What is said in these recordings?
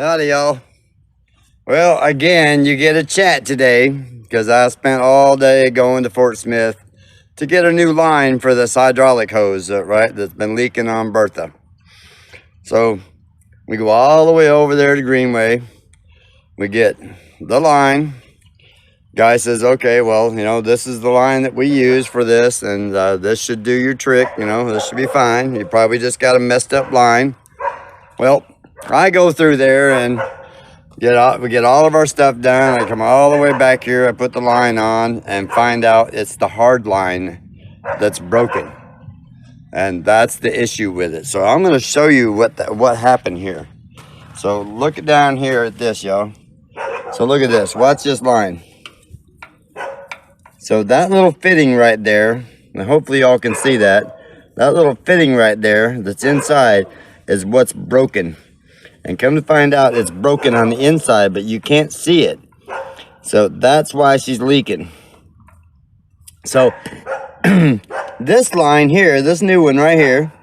Howdy, y'all. Well, again, you get a chat today because I spent all day going to Fort Smith to get a new line for this hydraulic hose, right, that's been leaking on BERTHA. So we go all the way over there to Greenway. We get the line. Guy says, okay, well, you know, this is the line that we use for this, and this should do your trick. You know, this should be fine. You probably just got a messed up line. Well, I go through there and we get all of our stuff done. I come all the way back here. I put the line on and find out it's the hard line that's broken, and that's the issue with it. So I'm going to show you what happened here. So look down here at this, y'all. So look at this. Watch this line. So that little fitting right there, and hopefully y'all can see that. That little fitting right there that's inside is what's broken. And come to find out, it's broken on the inside, but you can't see it. So that's why she's leaking. So this line here, this new one right here,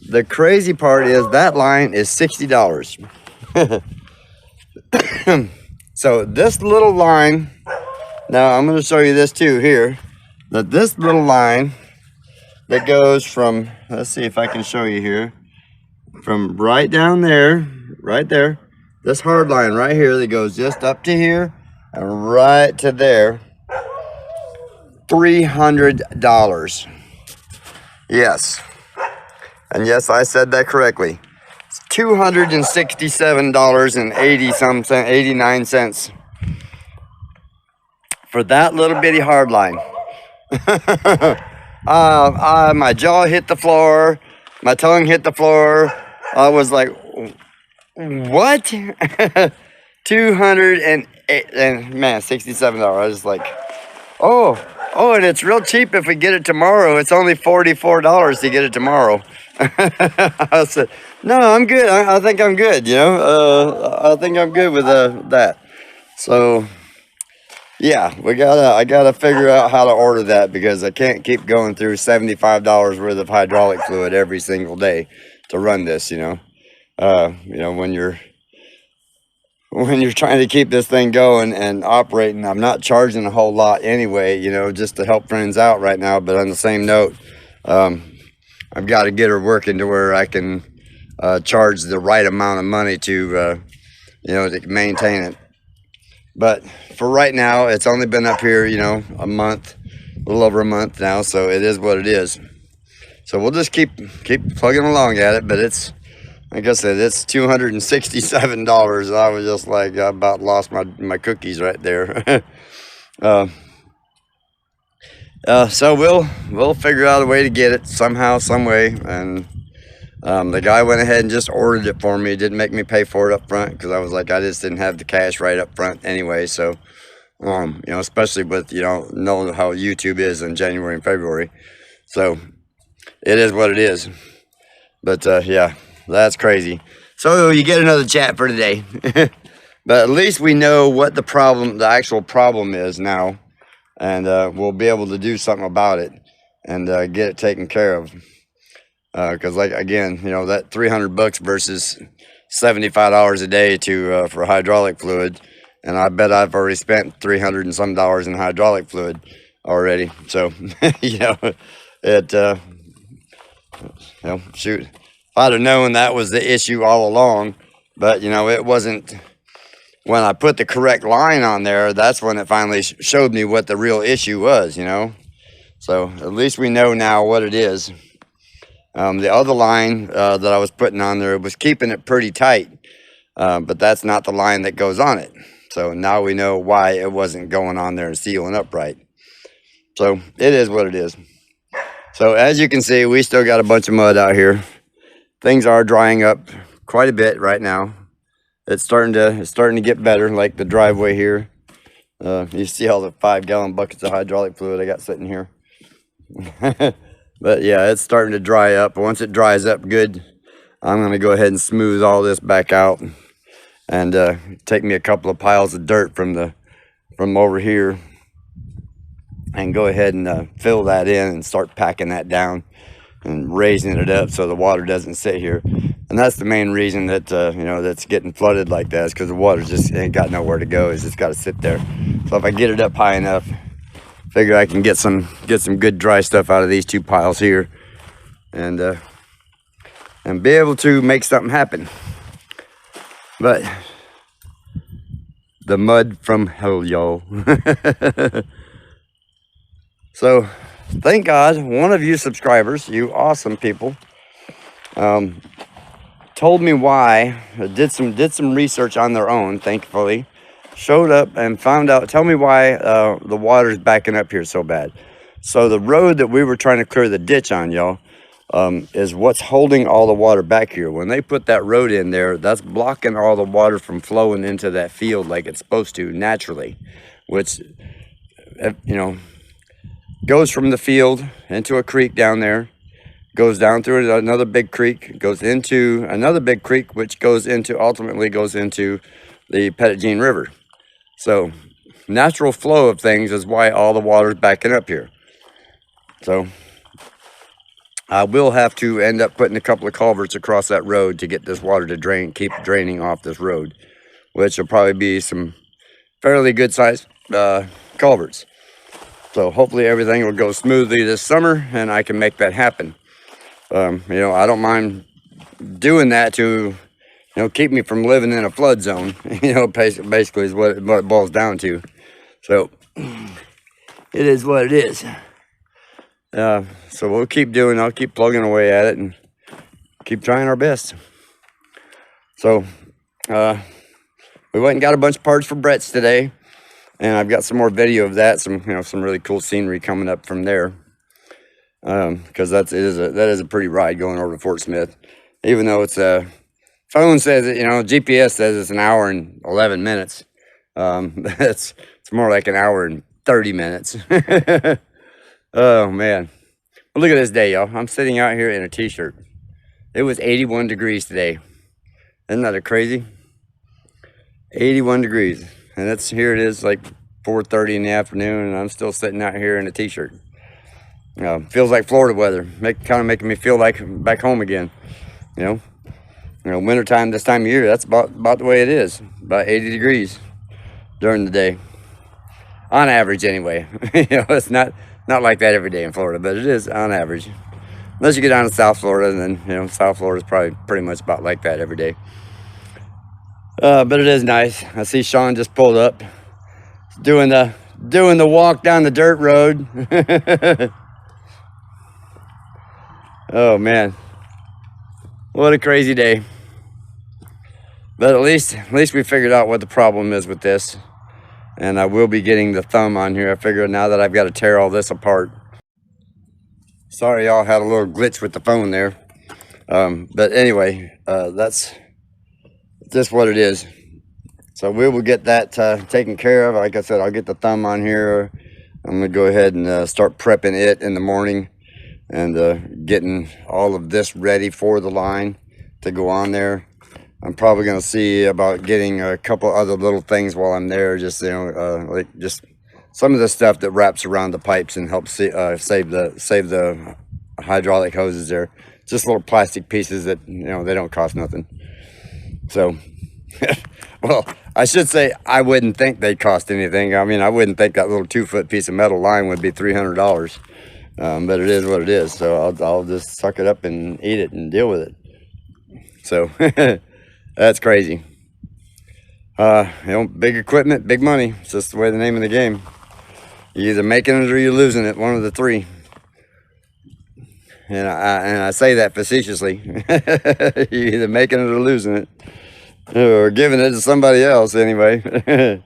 the crazy part is that line is $60. So this little line, now I'm going to show you this too here, that this little line that goes from, let's see if I can show you here, from right down there, right there, this hard line right here that goes just up to here and right to there, $300. Yes, and yes, I said that correctly. It's $267.89 for that little bitty hard line. My jaw hit the floor, my tongue hit the floor. I was like, what? 208, and man, $67. I was like, oh, and it's real cheap if we get it tomorrow. It's only $44 to get it tomorrow. I said, no, I'm good. I think I'm good, you know. I think I'm good with that. So yeah, I gotta figure out how to order that, because I can't keep going through $75 worth of hydraulic fluid every single day to run this, you know. You know, when you're trying to keep this thing going and operating. I'm not charging a whole lot anyway, you know, just to help friends out right now. But on the same note, I've got to get her working to where I can charge the right amount of money to, you know, to maintain it. But for right now, it's only been up here, you know, a month, a little over a month now. So it is what it is. So we'll just keep plugging along at it. But it's, like I said, it's $267. I was just like, I about lost my cookies right there. So we'll figure out a way to get it somehow, some way. And the guy went ahead and just ordered it for me. He didn't make me pay for it up front, because I was like, I just didn't have the cash right up front anyway. So, you know, especially with, you know, knowing how YouTube is in January and February. So it is what it is. But yeah, that's crazy. So you get another chat for today. But at least we know what the actual problem is now. And we'll be able to do something about it and get it taken care of. Because, like, again, you know, that $300 versus $75 a day for hydraulic fluid, and I bet I've already spent $300 and some in hydraulic fluid already. So you know, you know, shoot, if I'd have known that was the issue all along, but you know, it wasn't. When I put the correct line on there, that's when it finally showed me what the real issue was, you know. So at least we know now what it is. The other line that I was putting on there was keeping it pretty tight, but that's not the line that goes on it. So now we know why it wasn't going on there and sealing up right. So it is what it is. So as you can see, we still got a bunch of mud out here. Things are drying up quite a bit right now. It's starting to get better, like the driveway here. You see all the 5-gallon buckets of hydraulic fluid I got sitting here. But yeah, it's starting to dry up. Once it dries up good, I'm going to go ahead and smooth all this back out and take me a couple of piles of dirt from over here and go ahead and fill that in and start packing that down. and raising it up so the water doesn't sit here. And that's the main reason that, you know, that's getting flooded like that, is because the water just ain't got nowhere to go. It's just got to sit there. So if I get it up high enough, figure I can get some good dry stuff out of these 2 piles here, and be able to make something happen. But the mud from hell, y'all. So thank God one of you subscribers, you awesome people, told me why, did some research on their own, thankfully, showed up and found out, tell me why the water's backing up here so bad. So the road that we were trying to clear the ditch on, y'all, is what's holding all the water back here. When they put that road in there, that's blocking all the water from flowing into that field like it's supposed to naturally, which, you know, goes from the field into a creek down there, goes down through another big creek, goes into another big creek, which ultimately goes into the Petit Jean River. So natural flow of things is why all the water's backing up here. So I will have to end up putting a couple of culverts across that road to get this water to drain, keep draining off this road, which will probably be some fairly good sized culverts. So hopefully everything will go smoothly this summer and I can make that happen. You know, I don't mind doing that to, you know, keep me from living in a flood zone, you know, basically is what it boils down to. So it is what it is. So we'll keep doing, I'll keep plugging away at it and keep trying our best. So we went and got a bunch of parts for Brett's today, and I've got some more video of that, some really cool scenery coming up from there. Because that is a pretty ride going over to Fort Smith, even though it's phone says it, you know, GPS says it's an hour and 11 minutes. It's more like an hour and 30 minutes. Oh man, well, look at this day, y'all. I'm sitting out here in a t-shirt. It was 81 degrees today. Isn't that crazy? 81 degrees, and here it is like 4:30 in the afternoon, and I'm still sitting out here in a t-shirt. Feels like Florida weather, kind of making me feel like back home again. You know, wintertime this time of year, that's about the way it is, about 80 degrees during the day, on average anyway. You know, it's not like that every day in Florida, but it is on average. Unless you get down to South Florida, and then, you know, South Florida is probably pretty much about like that every day. But it is nice. I see Sean just pulled up, doing the walk down the dirt road. Oh man, what a crazy day. But at least we figured out what the problem is with this, and I will be getting the thumb on here. I figured now that I've got to tear all this apart. Sorry y'all, had a little glitch with the phone there. But anyway, that's just what it is. So we will get that taken care of. Like I said, I'll get the thumb on here. I'm gonna go ahead and start prepping it in the morning, and getting all of this ready for the line to go on there. I'm probably going to see about getting a couple other little things while I'm there, just, you know, like just some of the stuff that wraps around the pipes and helps save the hydraulic hoses there. Just little plastic pieces that, you know, they don't cost nothing. So well, I should say I wouldn't think they cost anything. I mean, I wouldn't think that little 2-foot piece of metal line would be $300. But it is what it is, so I'll just suck it up and eat it and deal with it. So that's crazy. You know, big equipment, big money. It's just the way the name of the game. You're either making it or you're losing it, one of the three. And I say that facetiously. You're either making it or losing it, or giving it to somebody else anyway. You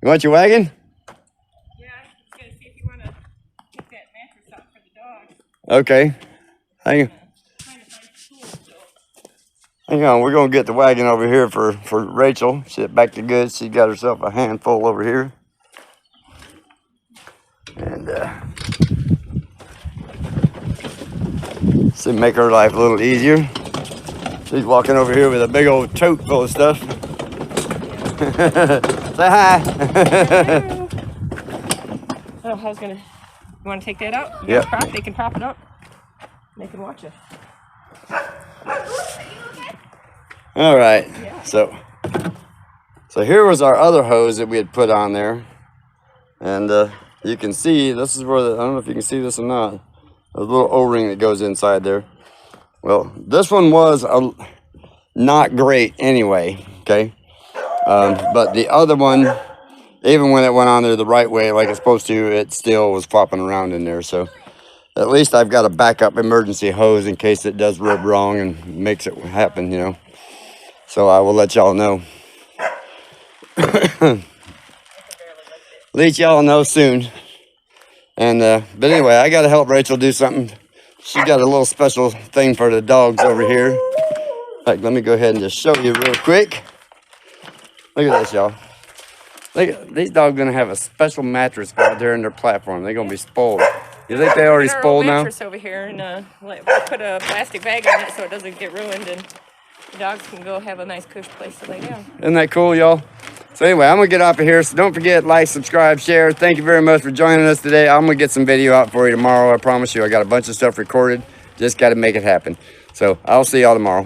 want your wagon? Okay, hang on, we're gonna get the wagon over here for Rachel. She's back to good. She got herself a handful over here, and so make her life a little easier. She's walking over here with a big old tote full of stuff. Say hi. Oh, I was gonna. You want to take that out? Yeah. They can prop it up. They can watch us. All right. Yeah. So here was our other hose that we had put on there. And you can see, this is where, I don't know if you can see this or not, a little O-ring that goes inside there. Well, this one was not great anyway, okay? But the other one, even when it went on there the right way, like it's supposed to, it still was flopping around in there. So at least I've got a backup emergency hose in case it does rub wrong and makes it happen, you know. So I will let y'all know. Let y'all know soon. And but anyway, I gotta help Rachel do something. She got a little special thing for the dogs over here. In fact, let me go ahead and just show you real quick. Look at this, y'all. Look at, these dogs gonna have a special mattress out there in their platform. They're gonna be spoiled. You think they already spoiled now? Mattress over here, and put a plastic bag on it so it doesn't get ruined, and the dogs can go have a nice cush place to lay down. Isn't that cool, y'all? So anyway, I'm gonna get off of here. So don't forget, like, subscribe, share. Thank you very much for joining us today. I'm gonna get some video out for you tomorrow. I promise you. I got a bunch of stuff recorded. Just got to make it happen. So I'll see y'all tomorrow.